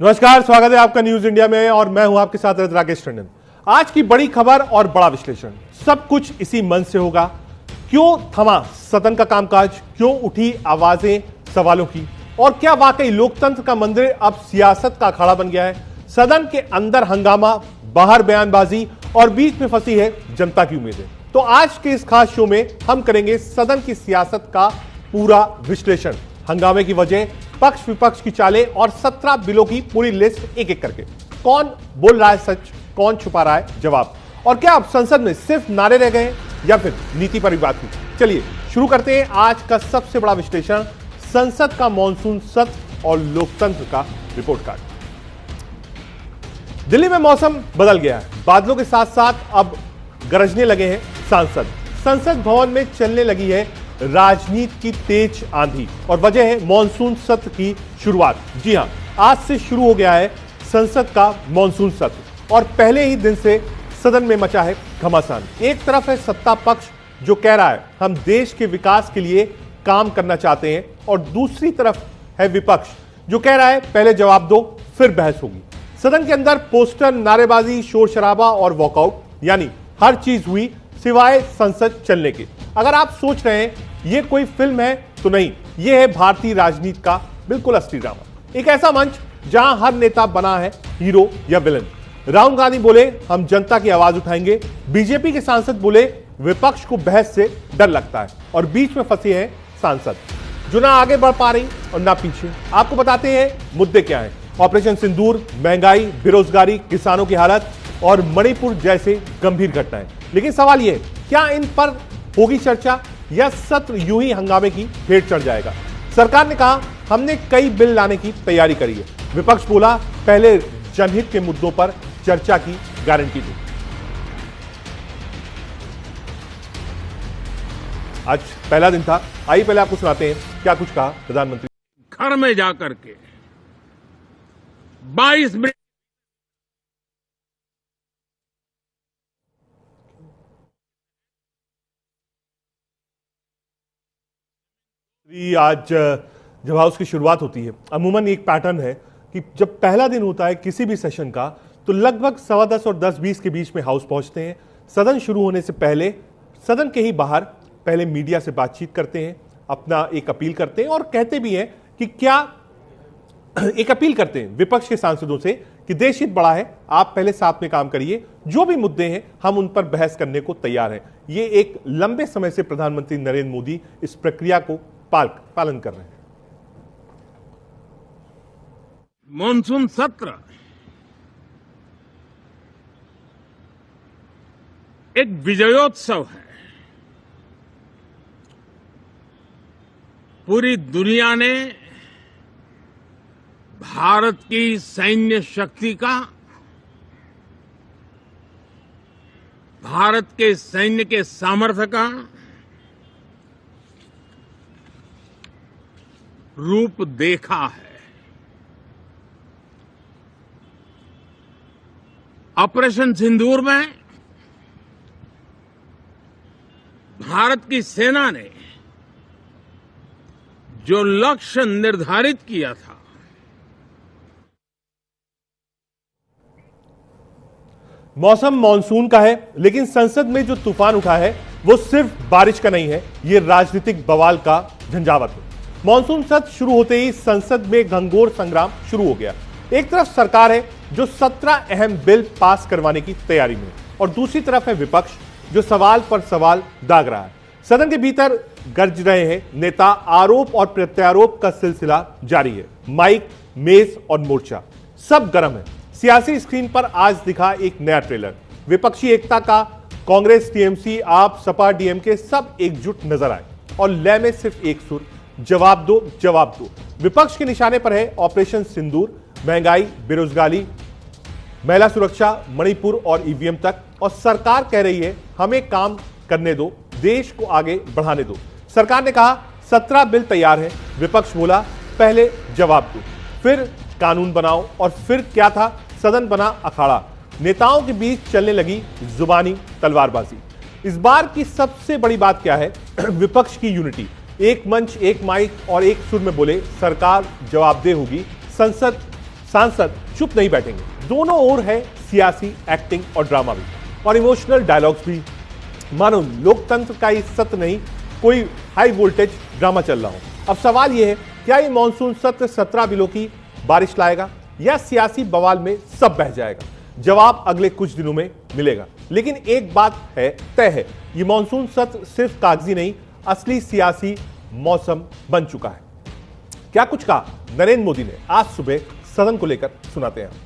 नमस्कार, स्वागत है आपका न्यूज इंडिया में और मैं हूं आपके साथ राकेश टंडन। आज की बड़ी खबर और बड़ा विश्लेषण, सब कुछ इसी मंच से होगा। क्यों थमा सदन का कामकाज, क्यों उठी आवाजें सवालों की, और क्या वाकई लोकतंत्र का मंदिर अब सियासत का अखाड़ा बन गया है। सदन के अंदर हंगामा, बाहर बयानबाजी और बीच में फंसी है जनता की उम्मीदें। तो आज के इस खास शो में हम करेंगे सदन की सियासत का पूरा विश्लेषण, हंगामे की वजह, पक्ष विपक्ष की चालें और 17 बिलों की पूरी लिस्ट एक एक करके। कौन बोल रहा है सच, कौन छुपा रहा है जवाब, और क्या अब संसद में सिर्फ नारे रह गए या फिर नीति पर भी बात हुई। चलिए शुरू करते हैं आज का सबसे बड़ा विश्लेषण, संसद का मॉनसून सत्र और लोकतंत्र का रिपोर्ट कार्ड। दिल्ली में मौसम बदल गया है, बादलों के साथ साथ अब गरजने लगे हैं सांसद। संसद भवन में चलने लगी है राजनीति की तेज आंधी और वजह है मॉनसून सत्र की शुरुआत। जी हां, आज से शुरू हो गया है संसद का मॉनसून सत्र और पहले ही दिन से सदन में मचा है घमासान। एक तरफ है सत्ता पक्ष जो कह रहा है हम देश के विकास के लिए काम करना चाहते हैं, और दूसरी तरफ है विपक्ष जो कह रहा है पहले जवाब दो फिर बहस होगी। सदन के अंदर पोस्टर, नारेबाजी, शोर शराबा और वॉकआउट, यानी हर चीज हुई सिवाय संसद चलने के। अगर आप सोच रहे हैं यह कोई फिल्म है तो नहीं, यह है भारतीय राजनीति का बिल्कुल असली ड्रामा। एक ऐसा मंच जहां हर नेता बना है हीरो या विलन। राहुल गांधी बोले हम जनता की आवाज उठाएंगे, बीजेपी के सांसद बोले विपक्ष को बहस से डर लगता है, और बीच में फंसे हैं सांसद जो ना आगे बढ़ पा रही और ना पीछे। आपको बताते हैं मुद्दे क्या हैं। ऑपरेशन सिंदूर, महंगाई, बेरोजगारी, किसानों की हालत और मणिपुर जैसे गंभीर घटनाएं। लेकिन सवाल यह, क्या इन पर होगी चर्चा या सत्र यूं ही हंगामे की भेंट चढ़ जाएगा। सरकार ने कहा हमने कई बिल लाने की तैयारी करी है, विपक्ष बोला पहले जनहित के मुद्दों पर चर्चा की गारंटी दी। आज पहला दिन था, आइए पहले आपको सुनाते हैं क्या कुछ कहा प्रधानमंत्री। घर में जाकर के 22 मिनट आज जब हाउस की शुरुआत होती है, अमूमन एक पैटर्न है कि जब पहला दिन होता है किसी भी सेशन का तो लगभग 10:15 और 10:20 के बीच में हाउस पहुंचते हैं। सदन शुरू होने से पहले सदन के ही बाहर पहले मीडिया से बातचीत करते हैं, अपना एक अपील करते हैं और कहते भी हैं कि क्या एक अपील करते हैं विपक्ष के सांसदों से कि देश हित बड़ा है, आप पहले साथ में काम करिए, जो भी मुद्दे हैं हम उन पर बहस करने को तैयार हैं। ये एक लंबे समय से प्रधानमंत्री नरेंद्र मोदी इस प्रक्रिया को पालन कर रहे हैं। मॉनसून सत्र एक विजयोत्सव है। पूरी दुनिया ने भारत की सैन्य शक्ति का, भारत के सैन्य के सामर्थ्य का रूप देखा है। ऑपरेशन सिंदूर में भारत की सेना ने जो लक्ष्य निर्धारित किया था, मौसम मॉनसून का है, लेकिन संसद में जो तूफान उठा है वो सिर्फ बारिश का नहीं है, ये राजनीतिक बवाल का झंझावात है। मॉनसून सत्र शुरू होते ही संसद में घंघोर संग्राम शुरू हो गया। एक तरफ सरकार है जो 17 अहम बिल पास करवाने की तैयारी में, और दूसरी तरफ है विपक्ष जो सवाल पर सवाल दाग रहा है। सदन के भीतर गरज रहे हैं नेता, आरोप और प्रत्यारोप का सिलसिला जारी है। माइक, मेज और मोर्चा सब गर्म है। सियासी स्क्रीन पर आज दिखा एक नया ट्रेलर, विपक्षी एकता का। कांग्रेस, टीएमसी, आप, सपा, डीएमके सब एकजुट नजर आए और लय में सिर्फ एक सुर, जवाब दो जवाब दो। विपक्ष के निशाने पर है ऑपरेशन सिंदूर, महंगाई, बेरोजगारी, महिला सुरक्षा, मणिपुर और ईवीएम तक, और सरकार कह रही है हमें काम करने दो, देश को आगे बढ़ाने दो। सरकार ने कहा 17 बिल तैयार है, विपक्ष बोला पहले जवाब दो फिर कानून बनाओ, और फिर क्या था, सदन बना अखाड़ा। नेताओं के बीच चलने लगी जुबानी तलवारबाजी। इस बार की सबसे बड़ी बात क्या है, विपक्ष की यूनिटी। एक मंच, एक माइक और एक सुर में बोले सरकार जवाबदेह होगी, संसद सांसद चुप नहीं बैठेंगे। दोनों ओर है सियासी एक्टिंग और ड्रामा भी और इमोशनल डायलॉग्स भी, मानो लोकतंत्र का ये सत्र नहीं, कोई हाई वोल्टेज ड्रामा चल रहा हो। अब सवाल यह है, क्या ये मानसून सत्र 17 बिलों की बारिश लाएगा या सियासी बवाल में सब बह जाएगा? जवाब अगले कुछ दिनों में मिलेगा। लेकिन एक बात है तय है, ये मानसून सत्र सिर्फ कागजी नहीं, असली सियासी मौसम बन चुका है। क्या कुछ कहा नरेंद्र मोदी ने आज सुबह सदन को लेकर, सुनाते हैं।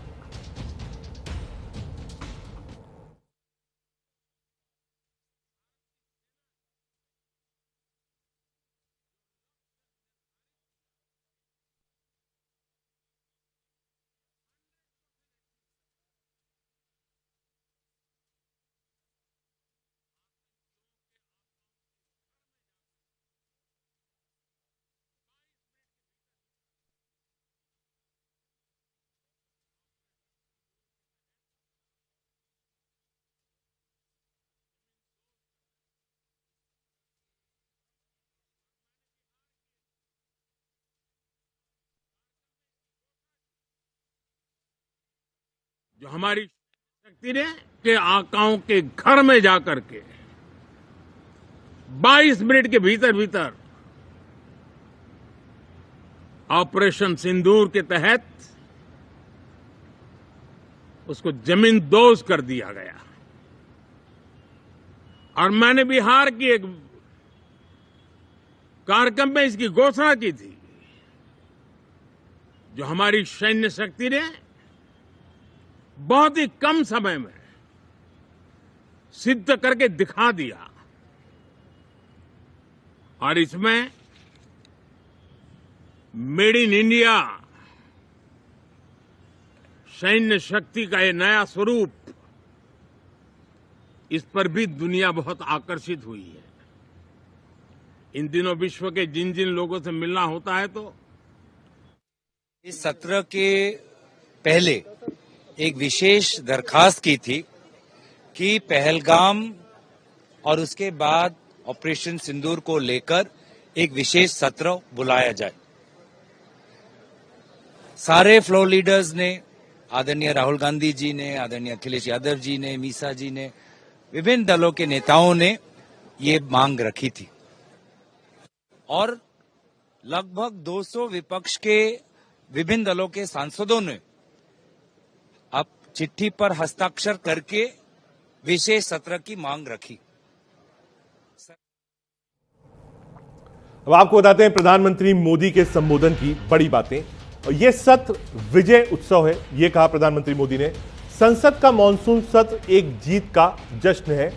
जो हमारी शक्ति ने के आकाओं के घर में जाकर के 22 मिनट के भीतर भीतर ऑपरेशन सिंदूर के तहत उसको जमींदोज कर दिया गया। और मैंने बिहार की एक कार्यक्रम में इसकी घोषणा की थी। जो हमारी सैन्य शक्ति ने बहुत ही कम समय में सिद्ध करके दिखा दिया, और इसमें मेड इन इंडिया सैन्य शक्ति का ये नया स्वरूप, इस पर भी दुनिया बहुत आकर्षित हुई है। इन दिनों विश्व के जिन जिन लोगों से मिलना होता है, तो इस सत्र के पहले एक विशेष दरखास्त की थी कि पहलगाम और उसके बाद ऑपरेशन सिंदूर को लेकर एक विशेष सत्र बुलाया जाए। सारे फ्लोर लीडर्स ने, आदरणीय राहुल गांधी जी ने, आदरणीय अखिलेश यादव जी ने, मीसा जी ने, विभिन्न दलों के नेताओं ने ये मांग रखी थी और लगभग 200 विपक्ष के विभिन्न दलों के सांसदों ने अब चिट्ठी पर हस्ताक्षर करके विशेष सत्र की मांग रखी। अब आपको बताते हैं प्रधानमंत्री मोदी के संबोधन की बड़ी बातें। और यह सत्र विजय उत्सव है, यह कहा प्रधानमंत्री मोदी ने। संसद का मानसून सत्र एक जीत का जश्न है।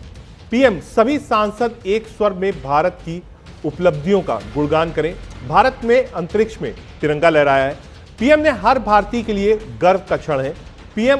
पीएम, सभी सांसद एक स्वर में भारत की उपलब्धियों का गुणगान करें। भारत में अंतरिक्ष में तिरंगा लहराया है। पीएम ने हर भारतीय के लिए गर्व का क्षण है। पीएम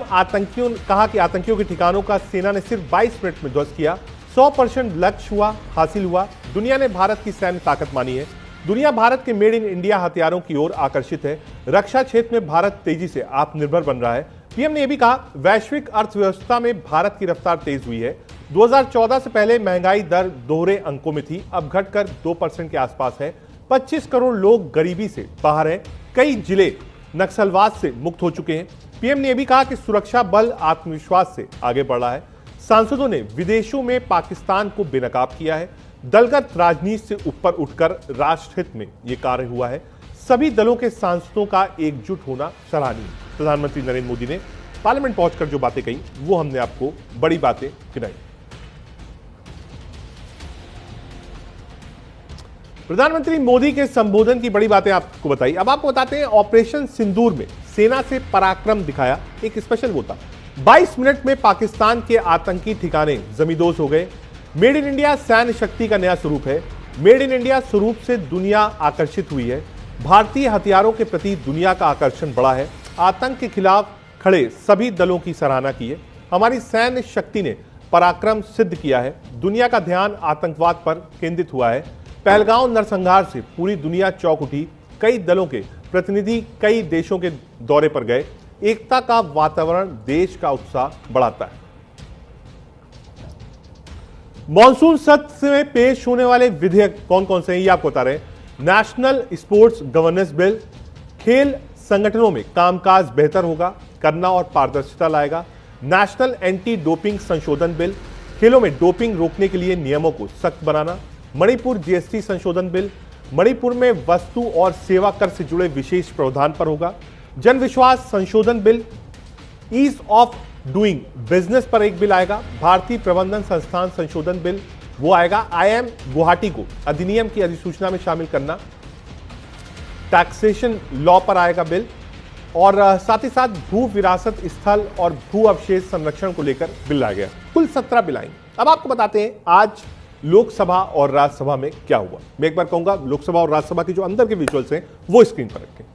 कहा कि आतंकियों के ठिकानों का सेना ने सिर्फ 22 मिनट में ध्वस्त किया। 100% लक्ष्य हासिल हुआ। दुनिया ने भारत की सैन्य ताकत मानी है। दुनिया भारत के मेड इन इंडिया हथियारों की ओर आकर्षित है। रक्षा क्षेत्र में भारत तेजी से आत्मनिर्भर बन रहा है। पीएम ने यह भी कहा, वैश्विक अर्थव्यवस्था में भारत की रफ्तार तेज हुई है। 2014 से पहले महंगाई दर दोहरे अंकों में थी, अब घटकर 2% के आसपास है। 25 करोड़ लोग गरीबी से बाहर हैं। कई जिले नक्सलवाद से मुक्त हो चुके हैं। पीएम ने यह भी कहा कि सुरक्षा बल आत्मविश्वास से आगे बढ़ रहा है। सांसदों ने विदेशों में पाकिस्तान को बेनकाब किया है। दलगत राजनीति से ऊपर उठकर राष्ट्रहित में यह कार्य हुआ है। सभी दलों के सांसदों का एकजुट होना सराहनीय। प्रधानमंत्री नरेंद्र मोदी ने पार्लियामेंट पहुंचकर जो बातें कही, वो हमने आपको बड़ी बातें गिनाई। प्रधानमंत्री मोदी के संबोधन की बड़ी बातें आपको बताई। अब आपको बताते हैं, ऑपरेशन सिंदूर में सेना से पराक्रम दिखाया एक स्पेशल वो था। 22 मिनट में पाकिस्तान के आतंकी ठिकाने जमींदोज हो गए। मेड इन इंडिया सैन्य शक्ति का नया स्वरूप है। मेड इन इंडिया स्वरूप से दुनिया आकर्षित हुई है। भारतीय हथियारों के प्रति दुनिया का आकर्षण बढ़ा है। आतंक के खिलाफ खड़े सभी दलों की सराहना की है। हमारी सैन्य शक्ति ने पराक्रम सिद्ध किया है। दुनिया का ध्यान आतंकवाद पर केंद्रित हुआ है। पहलगाम नरसंहार से पूरी दुनिया चौंक उठी। कई दलों के प्रतिनिधि कई देशों के दौरे पर गए। एकता का वातावरण देश का उत्साह बढ़ाता है। मॉनसून सत्र में पेश होने वाले विधेयक कौन कौन से हैं, ये आपको बता रहे हैं। नेशनल स्पोर्ट्स गवर्नेंस बिल, खेल संगठनों में कामकाज बेहतर होगा, करना और पारदर्शिता लाएगा। नेशनल एंटी डोपिंग संशोधन बिल, खेलों में डोपिंग रोकने के लिए नियमों को सख्त बनाना। मणिपुर जीएसटी संशोधन बिल, मणिपुर में वस्तु और सेवा कर से जुड़े विशेष प्रावधान पर होगा। जन विश्वास संशोधन bill, ease of doing business पर एक बिल आएगा। भारतीय प्रबंधन संस्थान संशोधन बिल वो आएगा। IIM गुवाहाटी को अधिनियम की अधिसूचना में शामिल करना। टैक्सेशन लॉ पर आएगा बिल, और साथ ही साथ भू विरासत स्थल और भू अवशेष संरक्षण को लेकर बिल लाया गया। कुल 17 बिल आएंगे। अब आपको बताते हैं आज लोकसभा और राज्यसभा में क्या हुआ। मैं एक बार कहूंगा, लोकसभा और राज्यसभा की जो अंदर के विजुअल्स हैं वो स्क्रीन पर रखें।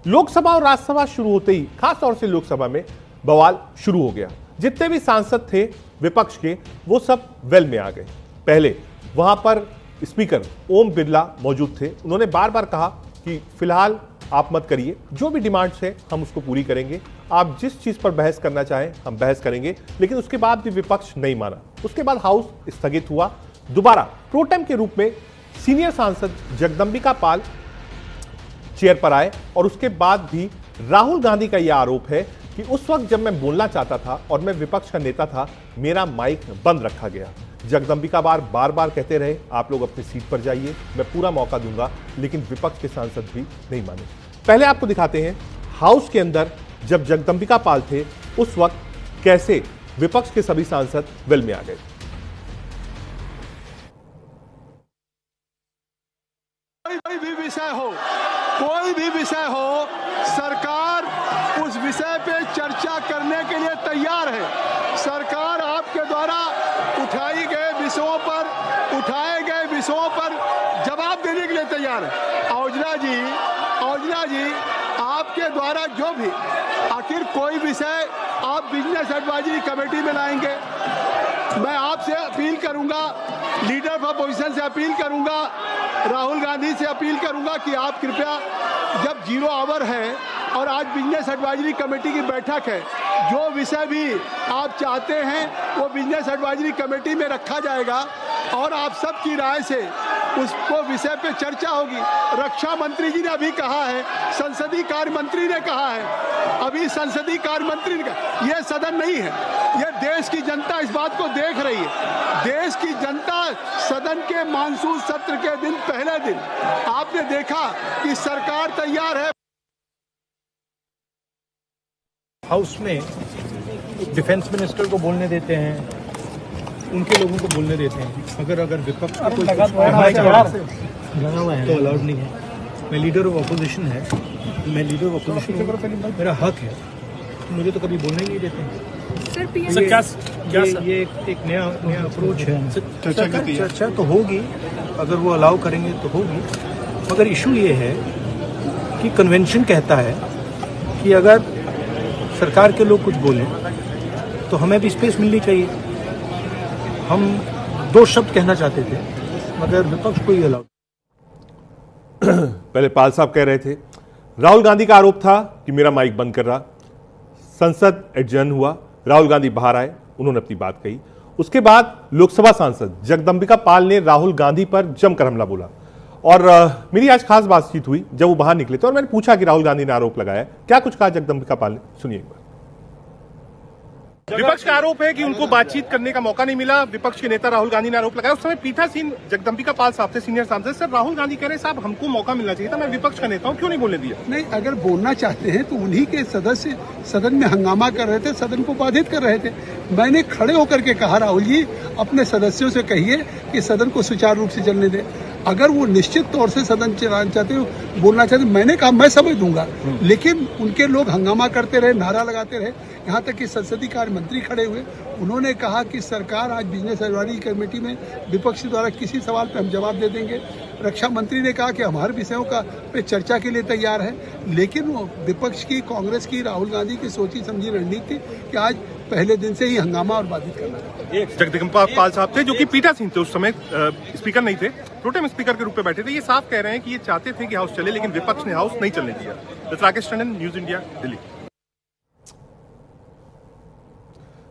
लोकसभा और राज्यसभा शुरू होते ही खासतौर से लोकसभा में बवाल शुरू हो गया। जितने भी सांसद थे विपक्ष के वो सब वेल में आ गए। पहले वहां पर स्पीकर ओम बिरला मौजूद थे। उन्होंने बार बार कहा कि फिलहाल आप मत करिए, जो भी डिमांड्स है हम उसको पूरी करेंगे, आप जिस चीज पर बहस करना चाहें हम बहस करेंगे। लेकिन उसके बाद भी विपक्ष नहीं माना। उसके बाद हाउस स्थगित हुआ। दोबारा प्रोटेम के रूप में सीनियर सांसद जगदंबिका पाल चेयर पर आए, और उसके बाद भी राहुल गांधी का यह आरोप है कि उस वक्त जब मैं बोलना चाहता था और मैं विपक्ष का नेता था, मेरा माइक बंद रखा गया। जगदंबिका बार बार कहते रहे आप लोग अपनी सीट पर जाइए, मैं पूरा मौका दूंगा, लेकिन विपक्ष के सांसद भी नहीं माने। पहले आपको दिखाते हैं हाउस के अंदर जब जगदंबिका पाल थे उस वक्त कैसे विपक्ष के सभी सांसद वेल में आ गए। कोई भी विषय हो, सरकार उस विषय पे चर्चा करने के लिए तैयार है। सरकार आपके द्वारा उठाए गए विषयों पर जवाब देने के लिए तैयार है। औजला जी, आपके द्वारा जो भी आखिर कोई विषय आप बिजनेस एडवाइजरी कमेटी में लाएंगे, मैं आपसे अपील करूंगा, लीडर ऑफ अपोजिशन से अपील करूंगा, राहुल गांधी से अपील करूंगा कि आप कृपया, जब 0 आवर है और आज बिजनेस एडवाइजरी कमेटी की बैठक है, जो विषय भी आप चाहते हैं वो बिजनेस एडवाइजरी कमेटी में रखा जाएगा और आप सबकी राय से उसको विषय पे चर्चा होगी। रक्षा मंत्री जी ने अभी कहा है, संसदीय कार्य मंत्री ने कहा है, अभी संसदीय कार्य मंत्री ने कहा, यह सदन नहीं है, यह देश की जनता इस बात को देख रही है। देश की जनता सदन के मानसून सत्र के दिन, पहले दिन आपने देखा कि सरकार तैयार है। हाउस में डिफेंस मिनिस्टर को बोलने देते हैं, उनके लोगों को बोलने देते हैं। अगर विपक्ष को कोई लगा हुआ है तो अलाउड नहीं है। मैं लीडर ऑफ अपोजिशन है, मेरा हक है, तो मुझे तो कभी बोलने ही नहीं देते हैं। सर ये एक नया अप्रोच है। चर्चा तो होगी, अगर वो अलाउ करेंगे तो होगी, मगर इशू ये है कि कन्वेंशन कहता है कि अगर सरकार के लोग कुछ बोलें तो हमें भी स्पेस मिलनी चाहिए। हम 2 शब्द कहना चाहते थे मगर विपक्ष को ही अलाउ। पहले पाल साहब कह रहे थे, राहुल गांधी का आरोप था कि मेरा माइक बंद कर रहा। संसद एडजर्न हुआ, राहुल गांधी बाहर आए, उन्होंने अपनी बात कही। उसके बाद लोकसभा सांसद जगदंबिका पाल ने राहुल गांधी पर जमकर हमला बोला, और मेरी आज खास बातचीत हुई जब वो बाहर निकले थे और मैंने पूछा कि राहुल गांधी ने आरोप लगाया, क्या कुछ कहा जगदंबिका पाल ने, सुनिए एक बार। विपक्ष का आरोप है कि उनको बातचीत करने का मौका नहीं मिला। विपक्ष के नेता राहुल गांधी ने आरोप लगाया। उस समय पीठासीन जगदंबिका पाल साहब थे, सीनियर सांसद। सर, राहुल गांधी कह रहे साहब हमको मौका मिलना चाहिए था, मैं विपक्ष का नेता हूं, क्यों नहीं बोलने दिया? नहीं, अगर बोलना चाहते हैं तो उन्हीं के सदस्य सदन में हंगामा कर रहे थे, सदन को बाधित कर रहे थे। मैंने खड़े होकर के कहा, राहुल जी अपने सदस्यों से कहिए कि सदन को सुचारू रूप से चलने दें। अगर वो निश्चित तौर से सदन चलाना चाहते हो, बोलना चाहते, मैंने कहा मैं समझ दूंगा, लेकिन उनके लोग हंगामा करते रहे, नारा लगाते रहे, यहाँ तक कि संसदीय कार्य मंत्री खड़े हुए। उन्होंने कहा कि सरकार आज बिजनेस एडवाइजरी कमेटी में विपक्ष द्वारा किसी सवाल पर हम जवाब दे देंगे। रक्षा मंत्री ने कहा कि हमारे विषयों का पे चर्चा के लिए तैयार है, लेकिन वो विपक्ष की, कांग्रेस की, राहुल गांधी की सोची समझी रणनीति थी कि आज पहले दिन से ही हंगामा और बाधित करना। जगदंबिका पाल साहब थे जो कि पीठासीन थे, उस समय स्पीकर नहीं थे, प्रोटेम स्पीकर के रूप में बैठे थे। ये साफ कह रहे हैं कि ये चाहते थे कि हाउस चले, लेकिन विपक्ष ने हाउस नहीं चलने दिया। Rakesh Tandon, news India, Delhi.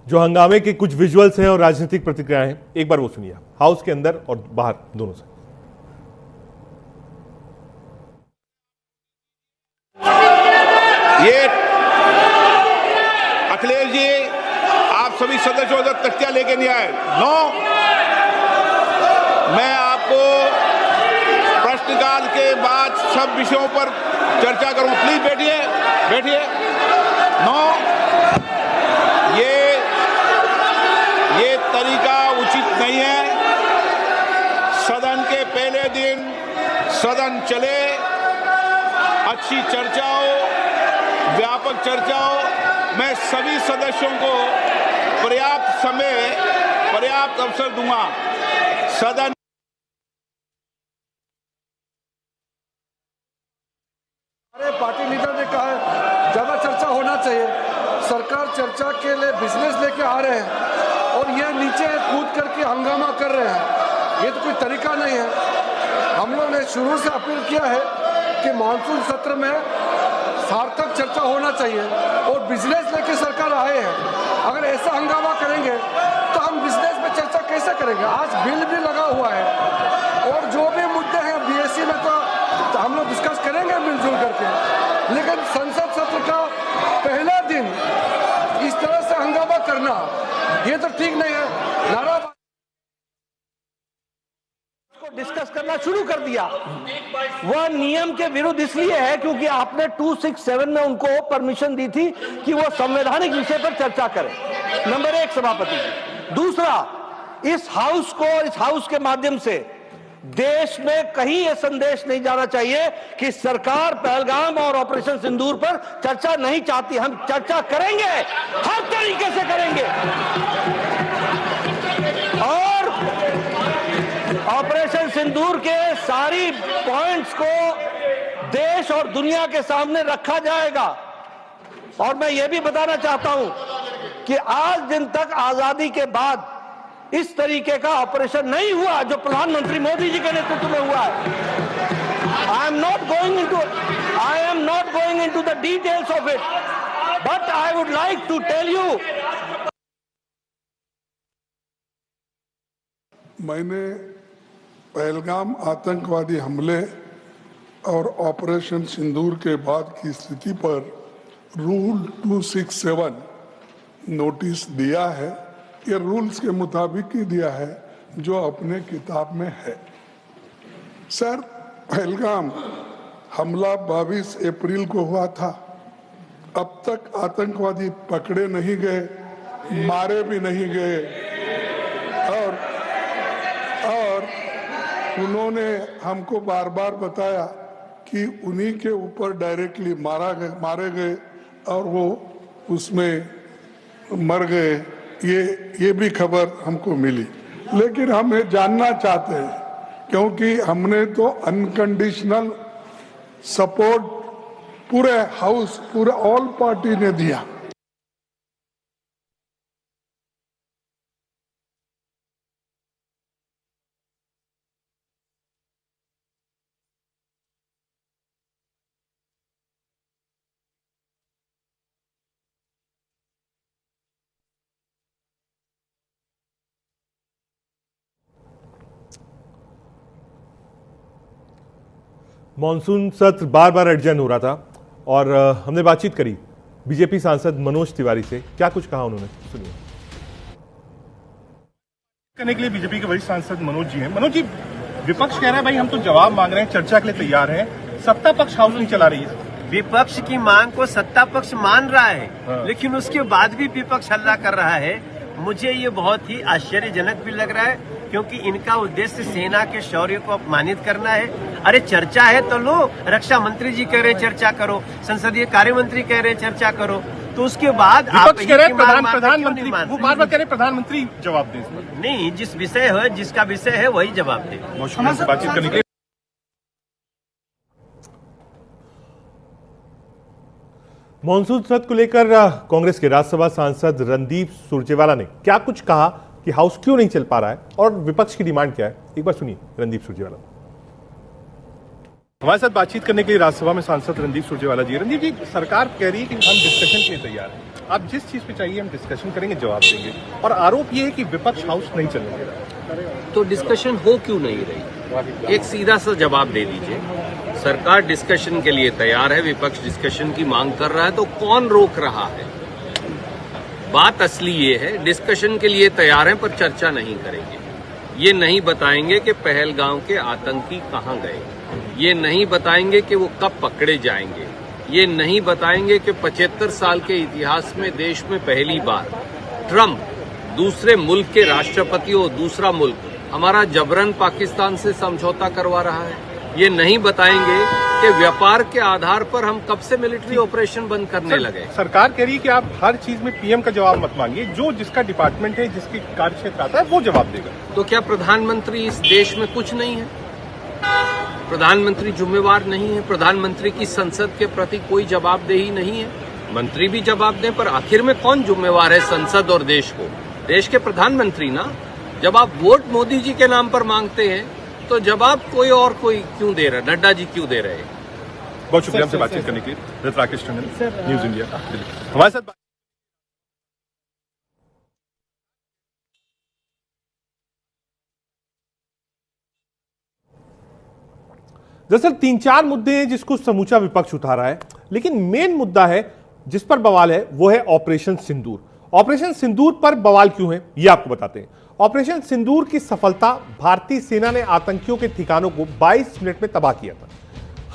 जो हंगामे के कुछ विजुअल्स हैं और राजनीतिक प्रतिक्रियाएं हैं, एक बार वो सुनिए, हाउस के अंदर और बाहर दोनों से। आप सभी सदस्यों तक तख्तियां लेके नहीं आए। 9, मैं आपको प्रश्नकाल के बाद सब विषयों पर चर्चा करूं। प्लीज बैठिए, बैठिए। 9, ये तरीका उचित नहीं है। सदन के पहले दिन सदन चले, अच्छी चर्चा हो, व्यापक चर्चा हो। मैं सभी सदस्यों को पर्याप्त समय, पर्याप्त अवसर दूंगा। सदन हमारे पार्टी लीडर ने कहा है ज्यादा चर्चा होना चाहिए। सरकार चर्चा के लिए बिजनेस लेके आ रहे हैं और ये नीचे कूद करके हंगामा कर रहे हैं। ये तो कोई तरीका नहीं है। हम लोग ने शुरू से अपील किया है कि मानसून सत्र में सार्थक चर्चा होना चाहिए और बिजनेस लेके सरकार आए हैं। अगर ऐसा हंगामा करेंगे तो हम बिजनेस में चर्चा कैसे करेंगे। आज बिल भी लगा हुआ है और जो भी मुद्दे हैं बीएससी में तो हम लोग डिस्कस करेंगे मिलजुल करके, लेकिन संसद सत्र का पहला दिन इस तरह से हंगामा करना ये तो ठीक नहीं है। नाराबाजी डिस्कस करना शुरू कर दिया। वह नियम के विरुद्ध इसलिए है क्योंकि आपने 267 में उनको परमिशन दी थी कि वो संवैधानिक विषय पर चर्चा करें। नंबर 1 सभापति। दूसरा, इस हाउस के माध्यम से देश में कहीं यह संदेश नहीं जाना चाहिए कि सरकार पहलगाम और ऑपरेशन सिंदूर पर चर्चा नहीं चाहती। हम चर्चा करेंगे, हर तरीके से करेंगे और ऑपरेशन सिंदूर के सारी पॉइंट्स को देश और दुनिया के सामने रखा जाएगा। और मैं यह भी बताना चाहता हूं कि आज दिन तक आजादी के बाद इस तरीके का ऑपरेशन नहीं हुआ जो प्रधानमंत्री मोदी जी के नेतृत्व में हुआ है। I am not going into the details of it, but I would like to tell you. मैंने पहलगाम आतंकवादी हमले और ऑपरेशन सिंदूर के बाद की स्थिति पर रूल 267 नोटिस दिया है। ये रूल्स के मुताबिक ही दिया है जो अपने किताब में है। सर, पहलगाम हमला 22 अप्रैल को हुआ था। अब तक आतंकवादी पकड़े नहीं गए, मारे भी नहीं गए और उन्होंने हमको बार बार बताया कि उन्हीं के ऊपर डायरेक्टली मारे गए और वो उसमें मर गए। ये भी खबर हमको मिली, लेकिन हम ये जानना चाहते हैं क्योंकि हमने तो अनकंडीशनल सपोर्ट पूरे हाउस, पूरे ऑल पार्टी ने दिया। मॉनसून सत्र बार बार एडजर्न हो रहा था और हमने बातचीत करी बीजेपी सांसद मनोज तिवारी से। क्या कुछ कहा उन्होंने, सुनिए। करने के लिए बीजेपी के वरिष्ठ सांसद मनोज जी हैं। मनोज जी, विपक्ष कह रहा है भाई हम तो जवाब मांग रहे हैं, चर्चा के लिए तैयार हैं, सत्ता पक्ष हाउस नहीं चला रही है। विपक्ष की मांग को सत्ता पक्ष मान रहा है, लेकिन उसके बाद भी विपक्ष हल्ला कर रहा है। मुझे ये बहुत ही आश्चर्यजनक भी लग रहा है क्योंकि इनका उद्देश्य सेना के शौर्य को अपमानित करना है। अरे चर्चा है तो लो, रक्षा मंत्री जी कह रहे चर्चा करो, संसदीय कार्य मंत्री कह रहे चर्चा करो, तो उसके बाद आप कह रहे प्रधानमंत्री, वो बार बार कह रहे प्रधानमंत्री जवाब दे। नहीं, जिस विषय है, जिसका विषय है वही जवाब दे। बातचीत करने के लिए मॉनसून सत्र को लेकर कांग्रेस के राज्यसभा सांसद रणदीप सुरजेवाला ने क्या कुछ कहा कि हाउस क्यों नहीं चल पा रहा है और विपक्ष की डिमांड क्या है, एक बार सुनिए रणदीप सुरजेवाला। हमारे साथ बातचीत करने के लिए राज्यसभा में सांसद रणदीप सुरजेवाला जी। रणदीप जी, सरकार कह रही है कि हम डिस्कशन के लिए तैयार हैं। आप जिस चीज पे चाहिए हम डिस्कशन करेंगे, जवाब देंगे, और आरोप ये है कि विपक्ष हाउस नहीं चलने दे रहा। तो डिस्कशन हो क्यों नहीं रही? एक सीधा सा जवाब दे दीजिए। सरकार डिस्कशन के लिए तैयार है, विपक्ष डिस्कशन की मांग कर रहा है, तो कौन रोक रहा है? बात असली ये है, डिस्कशन के लिए तैयार हैं पर चर्चा नहीं करेंगे। ये नहीं बताएंगे कि पहलगाम के आतंकी कहां गए, ये नहीं बताएंगे कि वो कब पकड़े जाएंगे, ये नहीं बताएंगे कि 75 साल के इतिहास में देश में पहली बार ट्रंप दूसरे मुल्क के राष्ट्रपति और दूसरा मुल्क हमारा जबरन पाकिस्तान से समझौता करवा रहा है। ये नहीं बताएंगे कि व्यापार के आधार पर हम कब से मिलिट्री ऑपरेशन बंद करने लगे। सरकार कह रही है कि आप हर चीज में पीएम का जवाब मत मांगिए, जो जिसका डिपार्टमेंट है, जिसके कार्य क्षेत्र आता है वो जवाब देगा। तो क्या प्रधानमंत्री इस देश में कुछ नहीं है? प्रधानमंत्री जिम्मेवार नहीं है? प्रधानमंत्री की संसद के प्रति कोई जवाबदेही नहीं है? मंत्री भी जवाब दें, पर आखिर में कौन जिम्मेवार है संसद और देश को? देश के प्रधानमंत्री ना। जब आप वोट मोदी जी के नाम पर मांगते हैं तो जवाब कोई और कोई क्यों दे रहा है? नड्डा जी क्यों दे रहे हैं? बहुत शुक्रिया हमसे बातचीत करने के लिए। राकेश टंडन, न्यूज इंडिया, हमारे साथ। दरअसल 3-4 मुद्दे हैं जिसको समूचा विपक्ष उठा रहा है, लेकिन मेन मुद्दा है जिस पर बवाल है वो है ऑपरेशन सिंदूर। ऑपरेशन सिंदूर पर बवाल क्यों है ये आपको बताते हैं। ऑपरेशन सिंदूर की सफलता, भारतीय सेना ने आतंकियों के ठिकानों को 22 मिनट में तबाह किया था।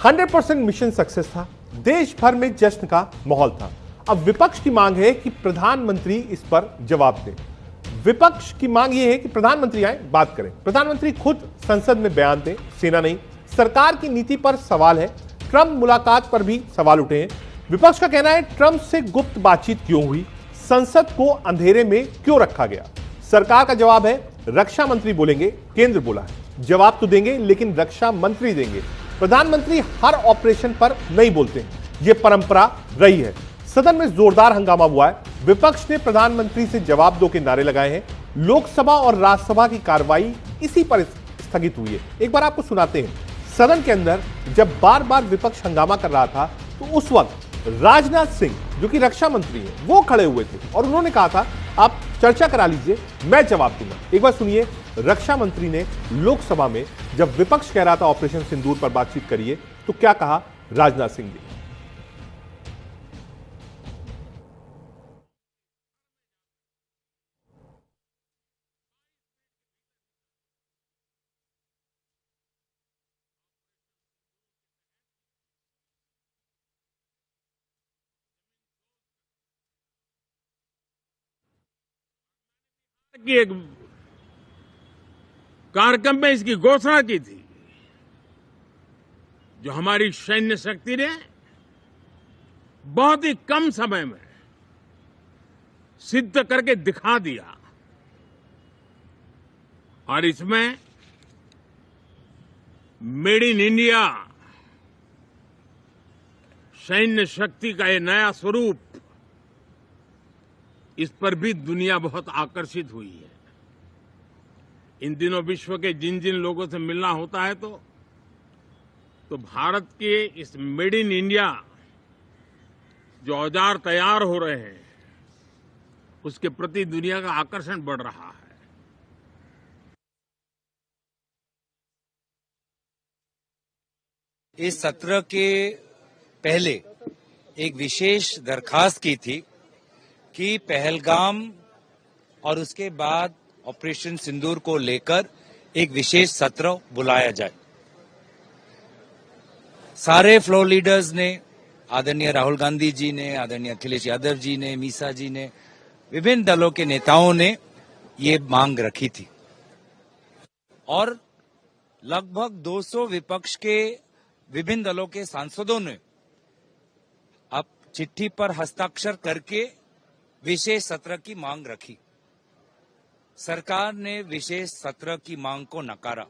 100% मिशन सक्सेस था। देश भर में जश्न का माहौल था। अब विपक्ष की मांग है कि प्रधानमंत्री इस पर जवाब दें। विपक्ष की मांग यह है कि प्रधानमंत्री आए, बात करें। प्रधानमंत्री खुद संसद में बयान दें, सेना नहीं। सरकार की नीति पर सवाल है। ट्रंप मुलाकात पर भी सवाल उठे हैं। विपक्ष का कहना है ट्रंप से गुप्त बातचीत क्यों हुई, संसद को अंधेरे में क्यों रखा गया। सरकार का जवाब है रक्षा मंत्री बोलेंगे, केंद्र बोला है। जवाब तो देंगे लेकिन रक्षा मंत्री देंगे। प्रधानमंत्री हर ऑपरेशन पर नहीं बोलते, यह परंपरा रही है। सदन में जोरदार हंगामा हुआ है। विपक्ष ने प्रधानमंत्री से जवाब दो के नारे लगाए हैं। लोकसभा और राज्यसभा की कार्रवाई इसी पर स्थगित हुई है। एक बार आपको सुनाते हैं। सदन के अंदर जब बार बार विपक्ष हंगामा कर रहा था तो उस वक्त राजनाथ सिंह जो कि रक्षा मंत्री हैं वो खड़े हुए थे और उन्होंने कहा था आप चर्चा करा लीजिए, मैं जवाब दूंगा। एक बार सुनिए रक्षा मंत्री ने लोकसभा में जब विपक्ष कह रहा था ऑपरेशन सिंदूर पर बातचीत करिए तो क्या कहा राजनाथ सिंह ने। की एक कार्यक्रम में इसकी घोषणा की थी, जो हमारी सैन्य शक्ति ने बहुत ही कम समय में सिद्ध करके दिखा दिया। और इसमें मेड इन इंडिया सैन्य शक्ति का ये नया स्वरूप, इस पर भी दुनिया बहुत आकर्षित हुई है। इन दिनों विश्व के जिन जिन लोगों से मिलना होता है तो भारत के इस मेड इन इंडिया जो औजार तैयार हो रहे हैं उसके प्रति दुनिया का आकर्षण बढ़ रहा है। इस सत्र के पहले एक विशेष दरखास्त की थी कि पहलगाम और उसके बाद ऑपरेशन सिंदूर को लेकर एक विशेष सत्र बुलाया जाए। सारे फ्लोर लीडर्स ने, आदरणीय राहुल गांधी जी ने, आदरणीय अखिलेश यादव जी ने, मीसा जी ने, विभिन्न दलों के नेताओं ने ये मांग रखी थी और लगभग 200 विपक्ष के विभिन्न दलों के सांसदों ने अब चिट्ठी पर हस्ताक्षर करके विशेष सत्र की मांग रखी। सरकार ने विशेष सत्र की मांग को नकारा।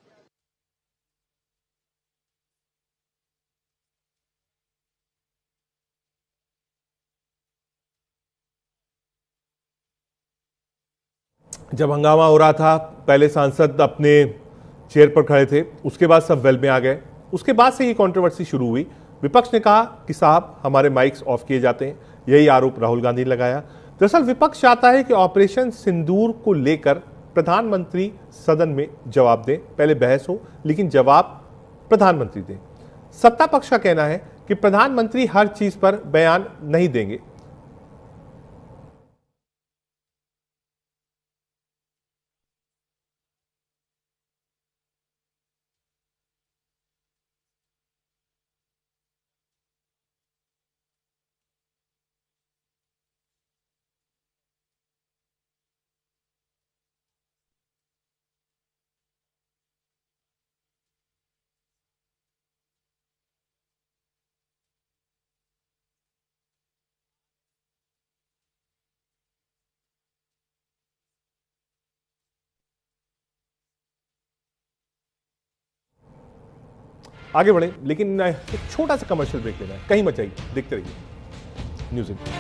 जब हंगामा हो रहा था, पहले सांसद अपने चेयर पर खड़े थे, उसके बाद सब वेल में आ गए। उसके बाद से ये कंट्रोवर्सी शुरू हुई। विपक्ष ने कहा कि साहब हमारे माइक्स ऑफ किए जाते हैं। यही आरोप राहुल गांधी ने लगाया। दरअसल विपक्ष चाहता है कि ऑपरेशन सिंदूर को लेकर प्रधानमंत्री सदन में जवाब दें। पहले बहस हो लेकिन जवाब प्रधानमंत्री दें। सत्ता पक्ष का कहना है कि प्रधानमंत्री हर चीज पर बयान नहीं देंगे। आगे बढ़े, लेकिन एक छोटा सा कमर्शियल ब्रेक लेना है, कहीं मत जाइए, देखते रहिए न्यूज़ इंडिया।